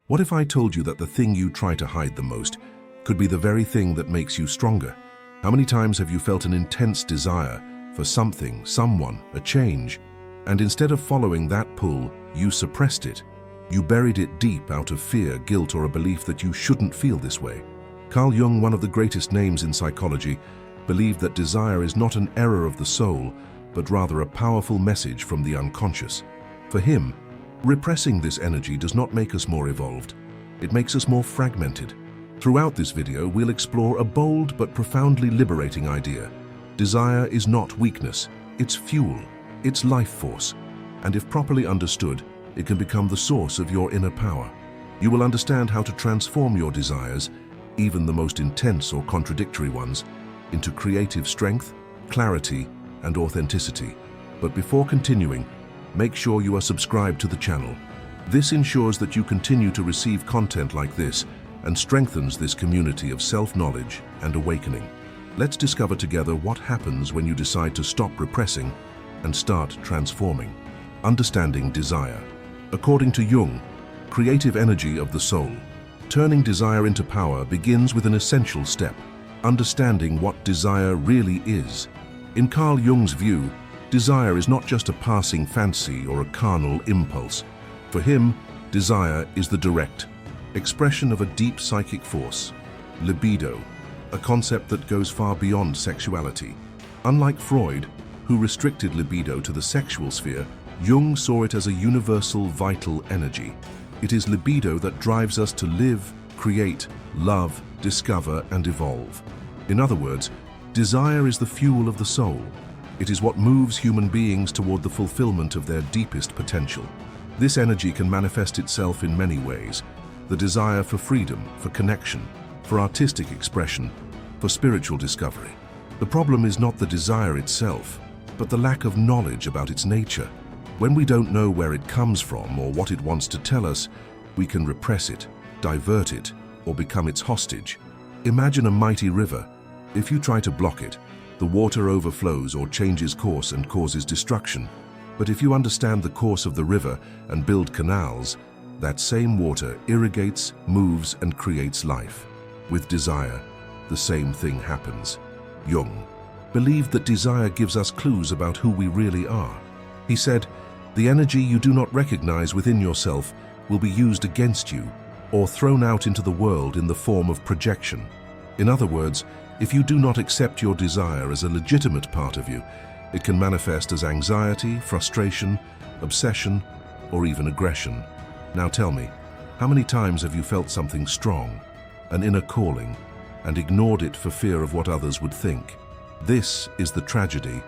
What if I told you that the thing you try to hide the most could be the very thing that makes you stronger? How many times have you felt an intense desire for something, someone, a change, and instead of following that pull, you suppressed it? You buried it deep out of fear, guilt, or a belief that you shouldn't feel this way. Carl Jung, one of the greatest names in psychology, believed that desire is not an error of the soul, but rather a powerful message from the unconscious. For him, repressing this energy does not make us more evolved. It makes us more fragmented. Throughout this video, we'll explore a bold but profoundly liberating idea. Desire is not weakness, it's fuel, it's life force, and if properly understood, it can become the source of your inner power. You will understand how to transform your desires, even the most intense or contradictory ones, into creative strength, clarity, and authenticity. But before continuing, make sure you are subscribed to the channel. This ensures that you continue to receive content like this and strengthens this community of self-knowledge and awakening. Let's discover together what happens when you decide to stop repressing and start transforming. Understanding desire. According to Jung, creative energy of the soul, turning desire into power begins with an essential step: understanding what desire really is. In Carl Jung's view, desire is not just a passing fancy or a carnal impulse. For him, desire is the direct expression of a deep psychic force, libido, a concept that goes far beyond sexuality. Unlike Freud, who restricted libido to the sexual sphere, Jung saw it as a universal vital energy. It is libido that drives us to live, create, love, discover, and evolve. In other words, desire is the fuel of the soul. It is what moves human beings toward the fulfillment of their deepest potential. This energy can manifest itself in many ways: the desire for freedom, for connection, for artistic expression, for spiritual discovery. The problem is not the desire itself, but the lack of knowledge about its nature. When we don't know where it comes from or what it wants to tell us, we can repress it, divert it, or become its hostage. Imagine a mighty river. If you try to block it, the water overflows or changes course and causes destruction. But if you understand the course of the river and build canals, that same water irrigates, moves, and creates life. With desire, the same thing happens. Jung believed that desire gives us clues about who we really are. He said, "The energy you do not recognize within yourself will be used against you or thrown out into the world in the form of projection." In other words, if you do not accept your desire as a legitimate part of you, it can manifest as anxiety, frustration, obsession, or even aggression. Now tell me, how many times have you felt something strong, an inner calling, and ignored it for fear of what others would think? This is the tragedy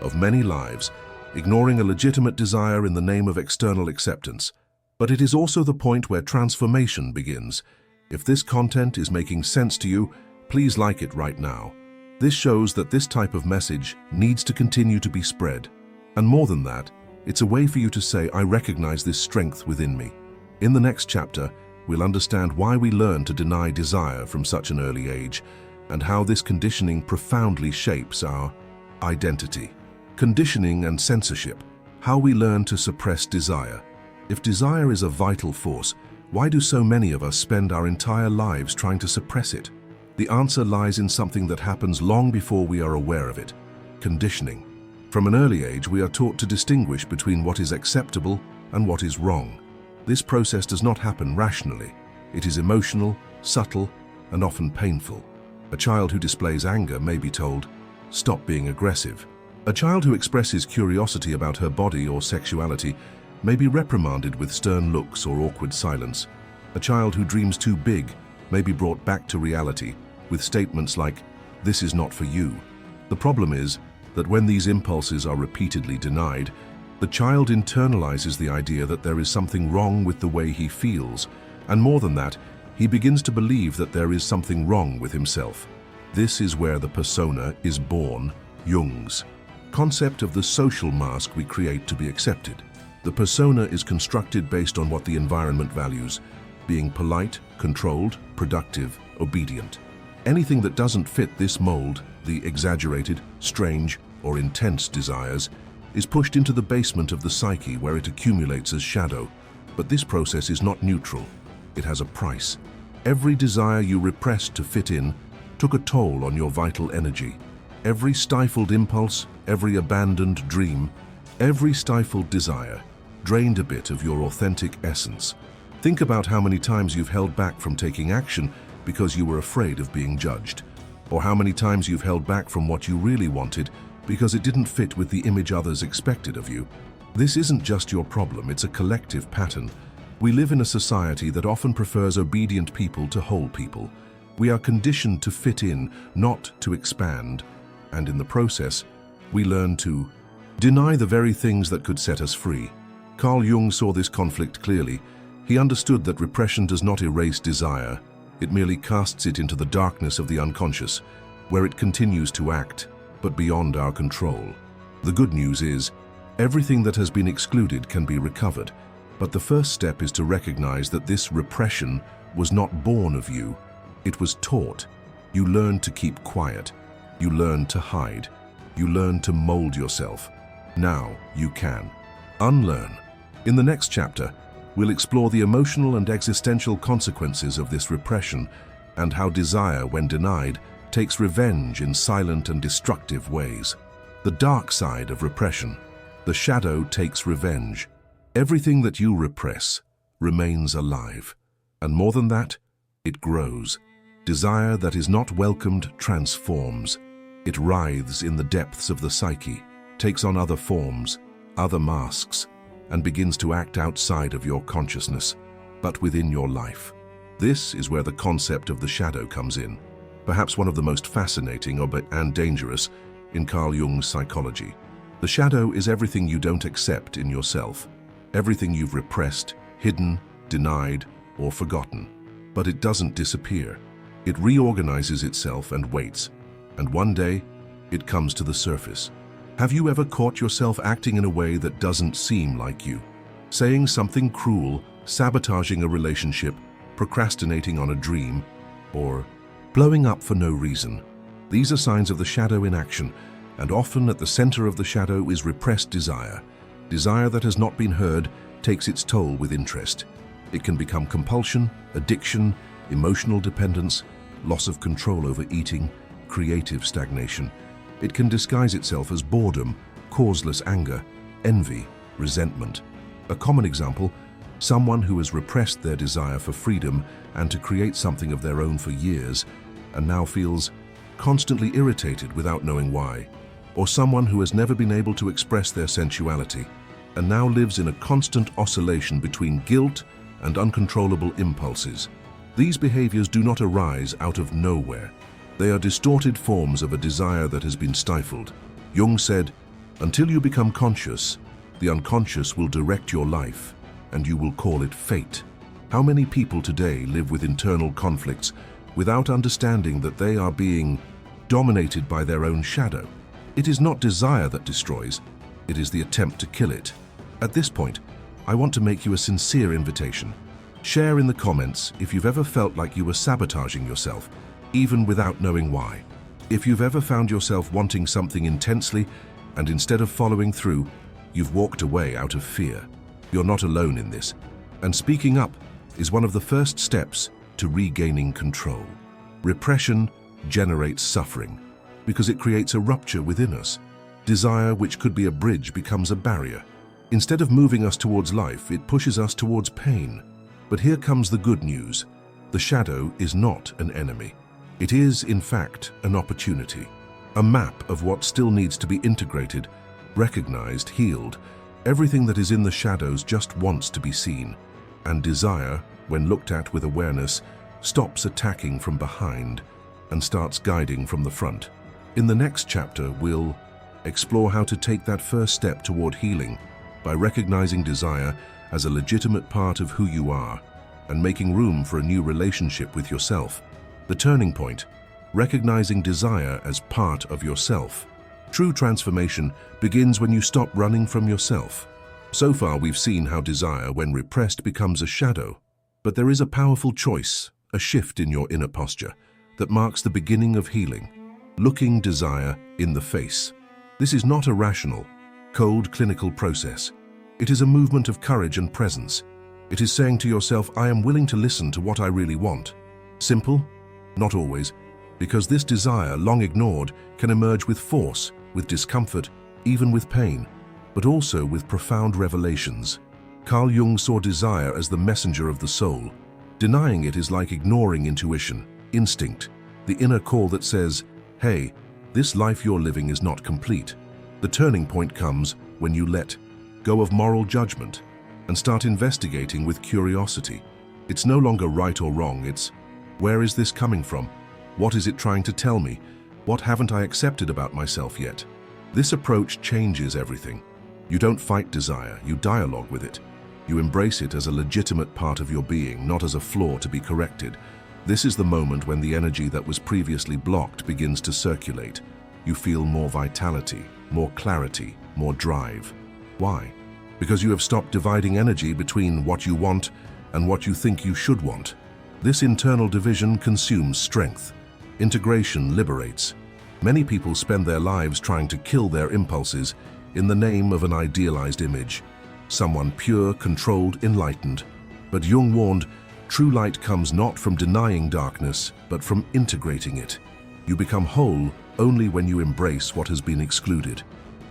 of many lives, ignoring a legitimate desire in the name of external acceptance. But it is also the point where transformation begins. If this content is making sense to you, please like it right now. This shows that this type of message needs to continue to be spread. And more than that, it's a way for you to say, "I recognize this strength within me." In the next chapter, we'll understand why we learn to deny desire from such an early age and how this conditioning profoundly shapes our identity. Conditioning and censorship, how we learn to suppress desire. If desire is a vital force, why do so many of us spend our entire lives trying to suppress it? The answer lies in something that happens long before we are aware of it: conditioning. From an early age, we are taught to distinguish between what is acceptable and what is wrong. This process does not happen rationally. It is emotional, subtle, and often painful. A child who displays anger may be told, "Stop being aggressive." A child who expresses curiosity about her body or sexuality may be reprimanded with stern looks or awkward silence. A child who dreams too big may be brought back to reality with statements like, "This is not for you." The problem is that when these impulses are repeatedly denied, the child internalizes the idea that there is something wrong with the way he feels, and more than that, he begins to believe that there is something wrong with himself. This is where the persona is born, Jung's concept of the social mask we create to be accepted. The persona is constructed based on what the environment values: being polite, controlled, productive, obedient. Anything that doesn't fit this mold, the exaggerated, strange, or intense desires, is pushed into the basement of the psyche where it accumulates as shadow. But this process is not neutral. it has a price. Every desire you repressed to fit in took a toll on your vital energy. Every stifled impulse, every abandoned dream, every stifled desire drained a bit of your authentic essence. Think about how many times you've held back from taking action because you were afraid of being judged, or how many times you've held back from what you really wanted because it didn't fit with the image others expected of you. This isn't just your problem, it's a collective pattern. We live in a society that often prefers obedient people to whole people. We are conditioned to fit in, not to expand, and in the process, we learn to deny the very things that could set us free. Carl Jung saw this conflict clearly. He understood that repression does not erase desire, it merely casts it into the darkness of the unconscious, where it continues to act, but beyond our control. The good news is, everything that has been excluded can be recovered, but the first step is to recognize that this repression was not born of you, it was taught. You learned to keep quiet, you learned to hide, you learned to mold yourself. Now you can unlearn. In the next chapter, we'll explore the emotional and existential consequences of this repression and how desire, when denied, takes revenge in silent and destructive ways. The dark side of repression. The shadow takes revenge. Everything that you repress remains alive. And more than that, it grows. Desire that is not welcomed transforms. It writhes in the depths of the psyche, takes on other forms, other masks, and begins to act outside of your consciousness, but within your life. This is where the concept of the shadow comes in, perhaps one of the most fascinating and dangerous in Carl Jung's psychology. The shadow is everything you don't accept in yourself, everything you've repressed, hidden, denied, or forgotten. But it doesn't disappear. It reorganizes itself and waits, and one day, it comes to the surface. Have you ever caught yourself acting in a way that doesn't seem like you? Saying something cruel, sabotaging a relationship, procrastinating on a dream, or blowing up for no reason? These are signs of the shadow in action, and often at the center of the shadow is repressed desire. Desire that has not been heard takes its toll with interest. It can become compulsion, addiction, emotional dependence, loss of control over eating, creative stagnation. It can disguise itself as boredom, causeless anger, envy, resentment. A common example, someone who has repressed their desire for freedom and to create something of their own for years and now feels constantly irritated without knowing why. Or someone who has never been able to express their sensuality and now lives in a constant oscillation between guilt and uncontrollable impulses. These behaviors do not arise out of nowhere. They are distorted forms of a desire that has been stifled. Jung said, "Until you become conscious, the unconscious will direct your life, and you will call it fate." How many people today live with internal conflicts without understanding that they are being dominated by their own shadow? It is not desire that destroys, it is the attempt to kill it. At this point, I want to make you a sincere invitation. Share in the comments if you've ever felt like you were sabotaging yourself, even without knowing why. If you've ever found yourself wanting something intensely and instead of following through, you've walked away out of fear. You're not alone in this, and speaking up is one of the first steps to regaining control. Repression generates suffering because it creates a rupture within us. Desire, which could be a bridge, becomes a barrier. Instead of moving us towards life, it pushes us towards pain. But here comes the good news. The shadow is not an enemy. It is, in fact, an opportunity, a map of what still needs to be integrated, recognized, healed. Everything that is in the shadows just wants to be seen, and desire, when looked at with awareness, stops attacking from behind and starts guiding from the front. In the next chapter, we'll explore how to take that first step toward healing by recognizing desire as a legitimate part of who you are and making room for a new relationship with yourself. The turning point, recognizing desire as part of yourself. True transformation begins when you stop running from yourself. So far, we've seen how desire, when repressed, becomes a shadow. But there is a powerful choice, a shift in your inner posture, that marks the beginning of healing. Looking desire in the face. This is not a rational, cold clinical process. It is a movement of courage and presence. It is saying to yourself, I am willing to listen to what I really want. Simple? Not always, because this desire, long ignored, can emerge with force, with discomfort, even with pain, but also with profound revelations. Carl Jung saw desire as the messenger of the soul. Denying it is like ignoring intuition, instinct, the inner call that says, hey, this life you're living is not complete. The turning point comes when you let go of moral judgment and start investigating with curiosity. It's no longer right or wrong, it's, where is this coming from? What is it trying to tell me? What haven't I accepted about myself yet? This approach changes everything. You don't fight desire, you dialogue with it. You embrace it as a legitimate part of your being, not as a flaw to be corrected. This is the moment when the energy that was previously blocked begins to circulate. You feel more vitality, more clarity, more drive. Why? Because you have stopped dividing energy between what you want and what you think you should want. This internal division consumes strength. Integration liberates. Many people spend their lives trying to kill their impulses in the name of an idealized image. Someone pure, controlled, enlightened. But Jung warned, true light comes not from denying darkness, but from integrating it. You become whole only when you embrace what has been excluded.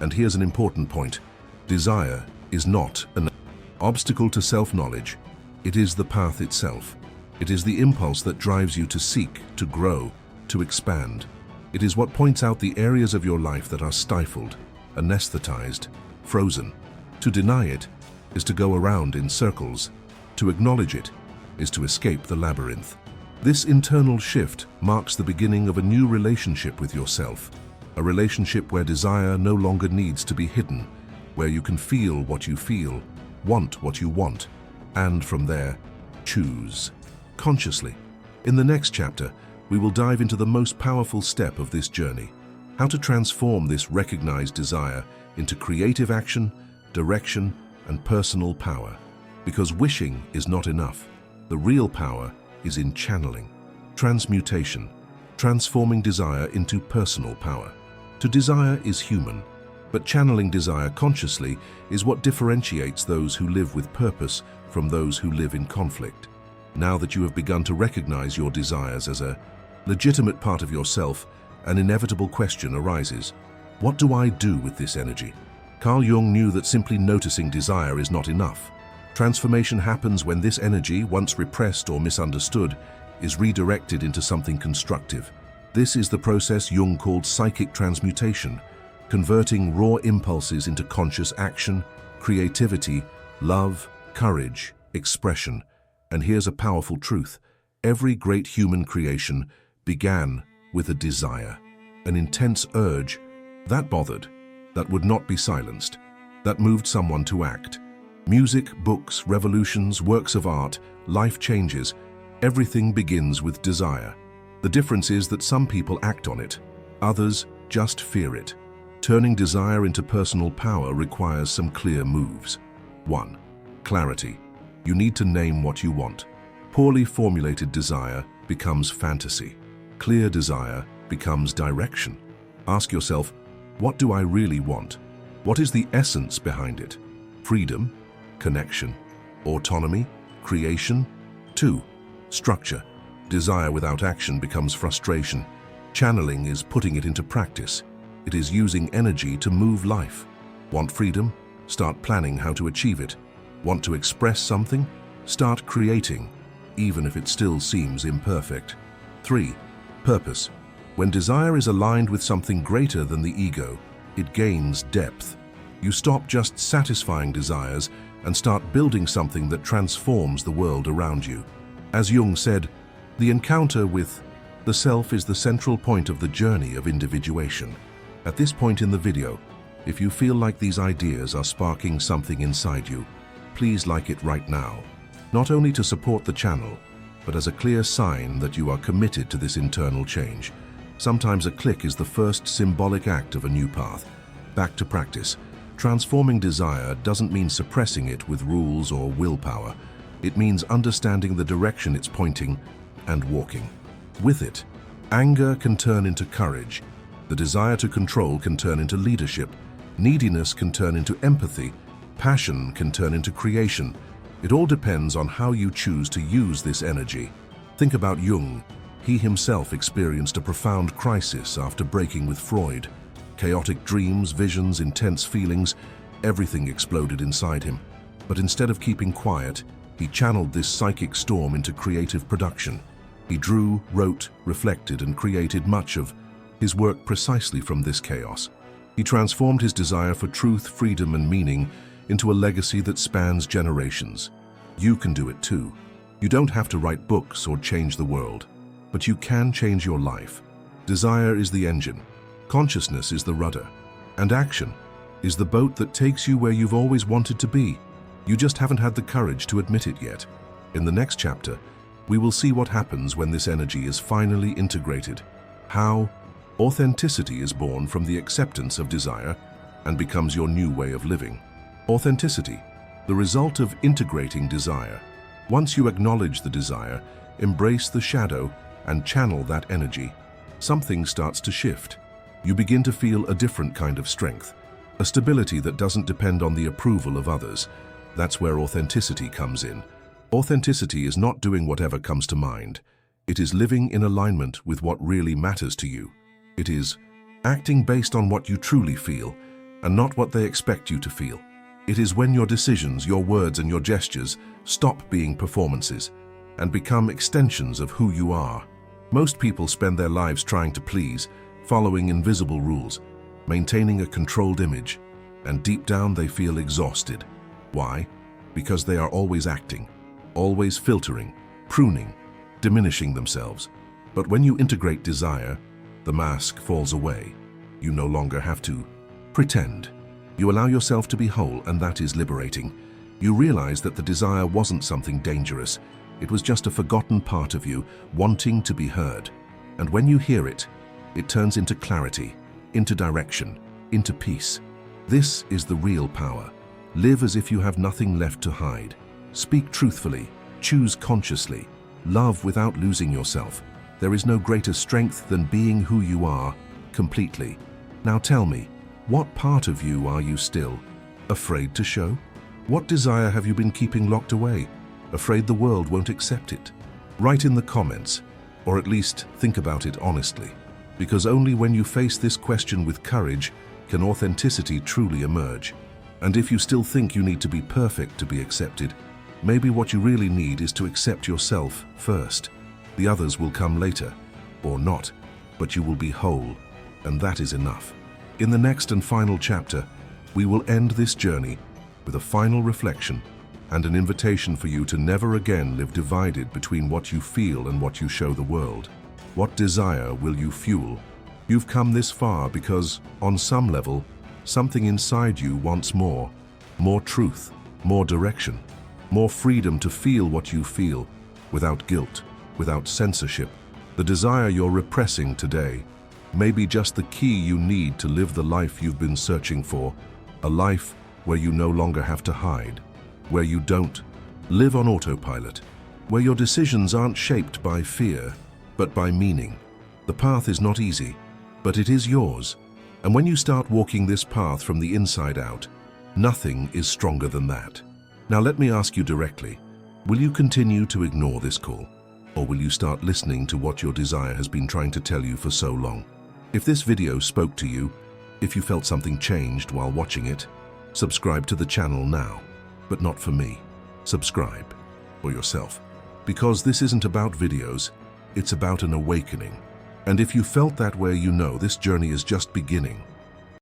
And here's an important point. Desire is not an obstacle to self-knowledge. It is the path itself. It is the impulse that drives you to seek, to grow, to expand. It is what points out the areas of your life that are stifled, anesthetized, frozen. To deny it is to go around in circles. To acknowledge it is to escape the labyrinth. This internal shift marks the beginning of a new relationship with yourself, a relationship where desire no longer needs to be hidden, where you can feel what you feel, want what you want, and from there, choose consciously. In the next chapter, we will dive into the most powerful step of this journey, how to transform this recognized desire into creative action, direction, and personal power. Because wishing is not enough. The real power is in channeling, transmutation, transforming desire into personal power. To desire is human, but channeling desire consciously is what differentiates those who live with purpose from those who live in conflict. Now that you have begun to recognize your desires as a legitimate part of yourself, an inevitable question arises. What do I do with this energy? Carl Jung knew that simply noticing desire is not enough. Transformation happens when this energy, once repressed or misunderstood, is redirected into something constructive. This is the process Jung called psychic transmutation, converting raw impulses into conscious action, creativity, love, courage, expression. And here's a powerful truth. Every great human creation began with a desire, an intense urge that bothered, that would not be silenced, that moved someone to act. Music, books, revolutions, works of art, life changes. Everything begins with desire. The difference is that some people act on it, others just fear it. Turning desire into personal power requires some clear moves. 1. Clarity. You need to name what you want. Poorly formulated desire becomes fantasy. Clear desire becomes direction. Ask yourself, what do I really want? What is the essence behind it? Freedom, connection, autonomy, creation? 2. Structure. Desire without action becomes frustration. Channeling is putting it into practice. It is using energy to move life. Want freedom? Start planning how to achieve it. Want to express something? Start creating, even if it still seems imperfect. 3. Purpose. When desire is aligned with something greater than the ego, it gains depth. You stop just satisfying desires and start building something that transforms the world around you. As Jung said, the encounter with the self is the central point of the journey of individuation. At this point in the video, if you feel like these ideas are sparking something inside you, please like it right now, not only to support the channel, but as a clear sign that you are committed to this internal change. Sometimes a click is the first symbolic act of a new path. Back to practice. Transforming desire doesn't mean suppressing it with rules or willpower. It means understanding the direction it's pointing and walking. With it, anger can turn into courage. The desire to control can turn into leadership. Neediness can turn into empathy. Passion can turn into creation. It all depends on how you choose to use this energy. Think about Jung. He himself experienced a profound crisis after breaking with Freud. Chaotic dreams, visions, intense feelings, everything exploded inside him. But instead of keeping quiet, he channeled this psychic storm into creative production. He drew, wrote, reflected, and created much of his work precisely from this chaos. He transformed his desire for truth, freedom, and meaning into a legacy that spans generations. You can do it too. You don't have to write books or change the world, but you can change your life. Desire is the engine, consciousness is the rudder, and action is the boat that takes you where you've always wanted to be. You just haven't had the courage to admit it yet. In the next chapter, we will see what happens when this energy is finally integrated, how authenticity is born from the acceptance of desire and becomes your new way of living. Authenticity, the result of integrating desire. Once you acknowledge the desire, embrace the shadow, and channel that energy, something starts to shift. You begin to feel a different kind of strength, a stability that doesn't depend on the approval of others. That's where authenticity comes in. Authenticity is not doing whatever comes to mind. It is living in alignment with what really matters to you. It is acting based on what you truly feel and not what they expect you to feel. It is when your decisions, your words, and your gestures stop being performances and become extensions of who you are. Most people spend their lives trying to please, following invisible rules, maintaining a controlled image, and deep down they feel exhausted. Why? Because they are always acting, always filtering, pruning, diminishing themselves. But when you integrate desire, the mask falls away. You no longer have to pretend. You allow yourself to be whole, and that is liberating. You realize that the desire wasn't something dangerous. It was just a forgotten part of you, wanting to be heard. And when you hear it, it turns into clarity, into direction, into peace. This is the real power. Live as if you have nothing left to hide. Speak truthfully, choose consciously, love without losing yourself. There is no greater strength than being who you are, completely. Now tell me, what part of you are you still afraid to show? What desire have you been keeping locked away, afraid the world won't accept it? Write in the comments, or at least think about it honestly, because only when you face this question with courage can authenticity truly emerge. And if you still think you need to be perfect to be accepted, maybe what you really need is to accept yourself first. The others will come later, or not, but you will be whole, and that is enough. In the next and final chapter, we will end this journey with a final reflection and an invitation for you to never again live divided between what you feel and what you show the world. What desire will you fuel? You've come this far because, on some level, something inside you wants more truth, more direction, more freedom to feel what you feel, without guilt, without censorship. The desire you're repressing today may be just the key you need to live the life you've been searching for, a life where you no longer have to hide, where you don't live on autopilot, where your decisions aren't shaped by fear, but by meaning. The path is not easy, but it is yours. And when you start walking this path from the inside out, nothing is stronger than that. Now let me ask you directly, will you continue to ignore this call? Or will you start listening to what your desire has been trying to tell you for so long? If this video spoke to you, if you felt something changed while watching it, subscribe to the channel now. But not for me. Subscribe for yourself. Because this isn't about videos, it's about an awakening. And if you felt that way, you know this journey is just beginning.